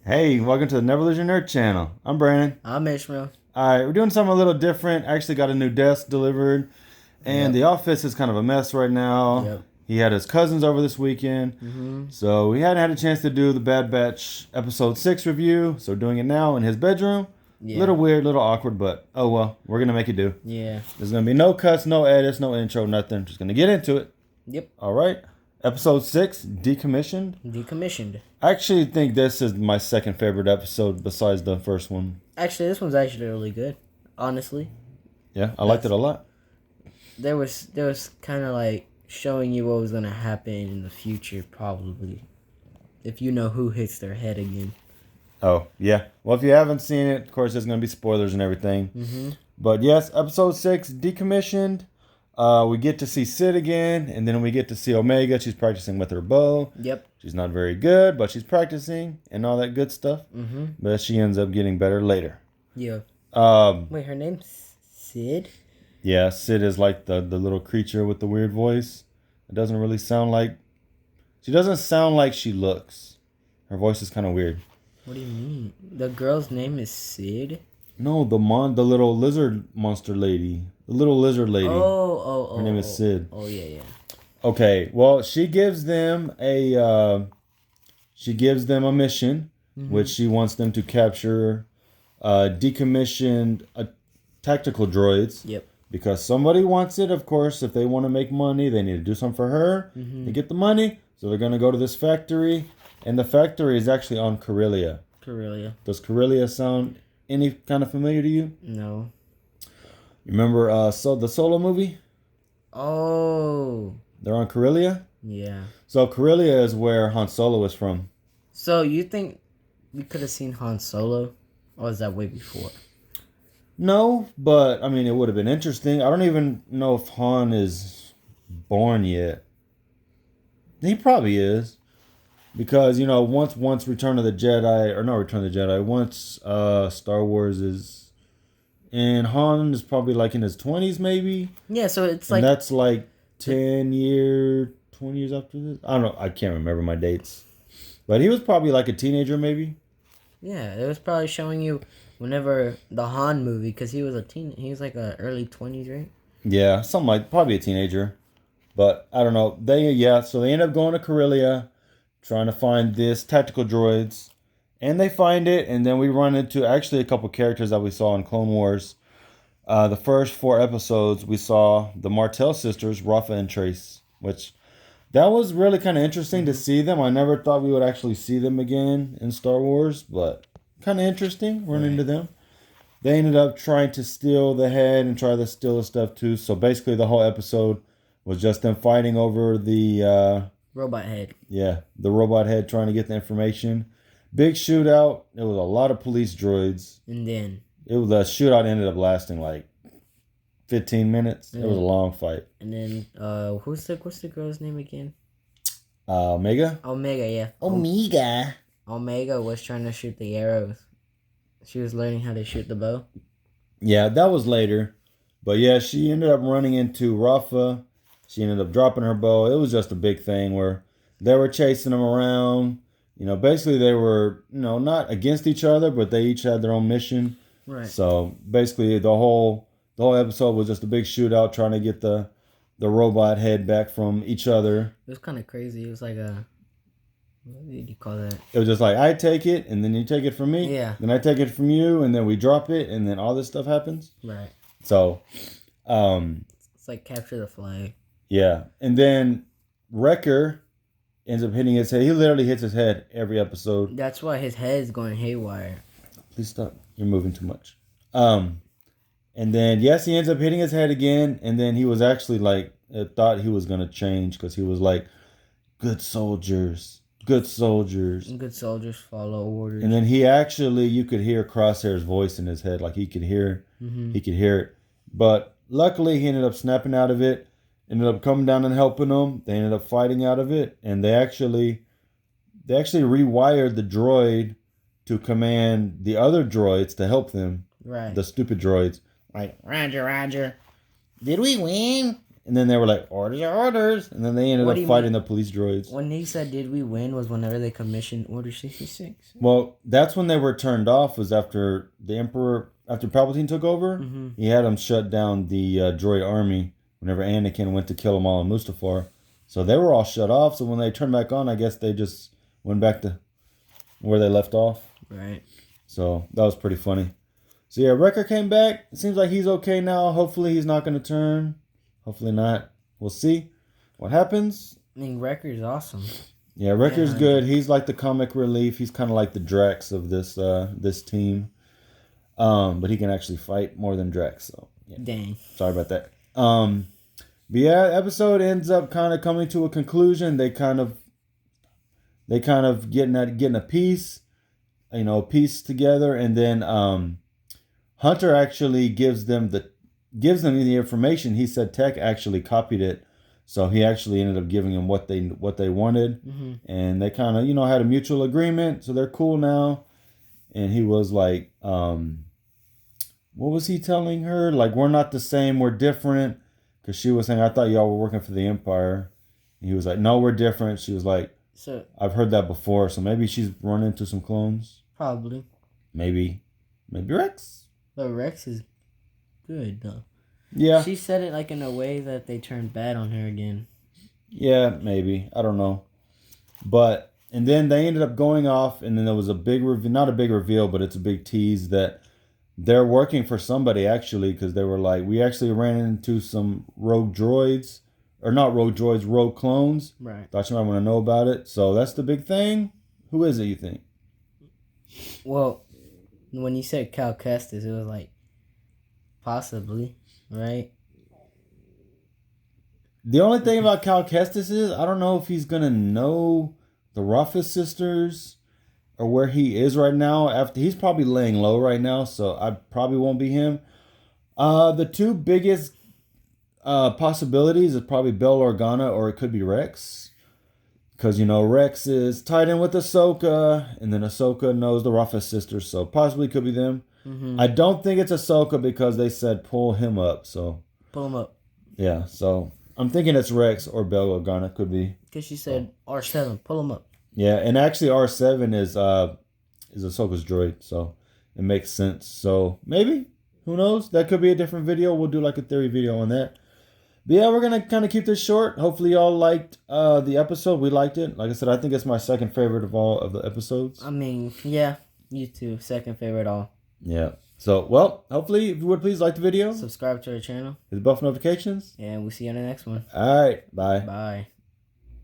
Hey, welcome to the Never Lose Your Nerd channel. I'm Brandon. I'm Ishmael. Alright, we're doing something a little different. I actually got a new desk delivered, and Yep. the office is kind of a mess right now. Yep. He had his cousins over this weekend, so we hadn't had a chance to do the Bad Batch episode 6 review, so we're doing it now in his bedroom. Yeah. Little weird, little awkward, but oh well, we're gonna make it do. Yeah. There's gonna be no cuts, no edits, no intro, nothing. Just gonna get into it. Yep. Alright, episode 6, Decommissioned. Decommissioned. I actually think this is my second favorite episode besides the first one. Actually, this one's actually really good. Honestly, Yeah, I liked it a lot. there was kind of like showing you what was gonna happen in the future, probably, if you know who hits their head again. Oh, yeah. Well, if you haven't seen it, of course, there's going to be spoilers and everything. But yes, episode 6, Decommissioned. We get to see Sid again, and then we get to see Omega. She's practicing with her bow. Yep. She's not very good, but she's practicing and all that good stuff. But she ends up getting better later. Yeah. Um, Wait, her name's Sid? yeah, Sid is like the little creature with the weird voice. It doesn't really sound like... She doesn't sound like she looks. Her voice is kind of weird. What do you mean? The girl's name is Sid? No, the little lizard monster lady. The little lizard lady. Oh. Her name is Sid. Oh, yeah. Okay, well, she gives them a mission, which she wants them to capture decommissioned tactical droids. Yep. Because somebody wants it, of course. If they want to make money, they need to do something for her to get the money. So they're going to go to this factory. And the factory is actually on Corellia. Corellia. Does Corellia sound any kind of familiar to you? No. You remember the Solo movie? Oh. They're on Corellia? Yeah. So Corellia is where Han Solo is from. So you think we could have seen Han Solo? Or was that way before? No, but I mean, it would have been interesting. I don't even know if Han is born yet. He probably is. Because, you know, once Return of the Jedi, or not Return of the Jedi, once Star Wars is, and Han is probably like in his 20s maybe. Yeah, so it's And like... that's like 20 years after this. I don't know, I can't remember my dates. But he was probably like a teenager maybe. Yeah, it was probably showing you whenever the Han movie, because he was he was like a early 20s, right? Yeah, something like, probably a teenager. But I don't know. So they end up going to Corellia, trying to find this tactical droids, and they find it, and then we run into actually a couple characters that we saw in Clone Wars. The first 4 episodes, we saw the Martell sisters, Rafa and Trace, which that was really kind of interesting to see them. I never thought we would actually see them again in Star Wars, but kind of interesting running into them. They ended up trying to steal the head and try to steal the stuff too. So basically the whole episode was just them fighting over the... Robot head. Yeah, the robot head trying to get the information. Big shootout. There was a lot of police droids. And then... The shootout ended up lasting like 15 minutes. It was a long fight. And then, what's the girl's name again? Omega? Omega, yeah. Omega. Omega was trying to shoot the arrows. She was learning how to shoot the bow. Yeah, that was later. But yeah, she ended up running into Rafa. She ended up dropping her bow. It was just a big thing where they were chasing them around. You know, basically they were, not against each other, but they each had their own mission. Right. So basically the whole episode was just a big shootout trying to get the robot head back from each other. It was kind of crazy. It was like what did you call that? It was just like, I take it, and then you take it from me. Yeah. Then I take it from you, and then we drop it, and then all this stuff happens. Right. So, it's like capture the flag. Yeah. And then Wrecker ends up hitting his head. He literally hits his head every episode. That's why his head is going haywire. Please stop. You're moving too much. And then, yes, he ends up hitting his head again. And then he was actually like, thought he was going to change because he was like, good soldiers. Good soldiers. Good soldiers follow orders. And then you could hear Crosshair's voice in his head. Like he could hear it. But luckily, he ended up snapping out of it. Ended up coming down and helping them. They ended up fighting out of it. And they actually rewired the droid to command the other droids to help them. Right. The stupid droids. Like, Roger. Did we win? And then they were like, orders are orders. And then they ended What up do you fighting mean? the police droids. When he said, "Did we win?" was whenever they commissioned Order 66. Well, that's when they were turned off. Was after the Emperor, after Palpatine took over. Mm-hmm. He had them shut down the droid army. Whenever Anakin went to kill them all in Mustafar, so they were all shut off. So when they turned back on, I guess they just went back to where they left off. Right. So that was pretty funny. So yeah, Wrecker came back. It seems like he's okay now. Hopefully he's not going to turn. Hopefully not. We'll see what happens. I mean, Wrecker's awesome. Yeah, Wrecker's Yeah. good. He's like the comic relief. He's kind of like the Drax of this team. But he can actually fight more than Drax. So yeah. Dang. Sorry about that. But yeah, episode ends up kind of coming to a conclusion. They kind of getting a piece, piece together, and then Hunter actually gives them the information. He said Tech actually copied it, so he actually ended up giving them what they wanted, Mm-hmm. and they kind of had a mutual agreement, so they're cool now. And he was like, what was he telling her? Like, we're not the same, we're different. Because she was saying, I thought y'all were working for the Empire. And he was like, no, we're different. She was like, So I've heard that before. So maybe she's run into some clones. probably, Maybe Rex. but Rex is good though. Yeah. She said it like in a way that they turned bad on her again. Yeah, maybe. I don't know. But, and then they ended up going off, and then there was a big reveal, not a big reveal, but it's a big tease that they're working for somebody actually, because they were like, we actually ran into some rogue droids, or not rogue droids, rogue clones. Right. Thought you might want to know about it. So that's the big thing. Who is it, you think? Well, when you said Cal Kestis, it was like possibly, right? The only thing about Cal Kestis is I don't know if he's gonna know the Ruffus sisters or where he is right now. After he's probably laying low right now, so I probably won't be him. The two biggest possibilities is probably Bail Organa, or it could be Rex, because Rex is tied in with Ahsoka, and then Ahsoka knows the Ruffus sisters, so possibly could be them. Mm-hmm. I don't think it's Ahsoka because they said pull him up, so Pull him up. yeah, so I'm thinking it's Rex or Bail Organa, could be. Because she said R7, pull him up. Yeah, and actually R7 is Ahsoka's droid, so it makes sense. So maybe, who knows? That could be a different video. We'll do like a theory video on that. But yeah, we're gonna kind of keep this short. Hopefully y'all liked the episode. We liked it. Like I said, I think it's my second favorite of all of the episodes. I mean, yeah, you too. Second favorite all. Yeah. So, well, hopefully, if you would please like the video, Subscribe to our channel, hit the bell for notifications. and we'll see you on the next one. All right. Bye. Bye.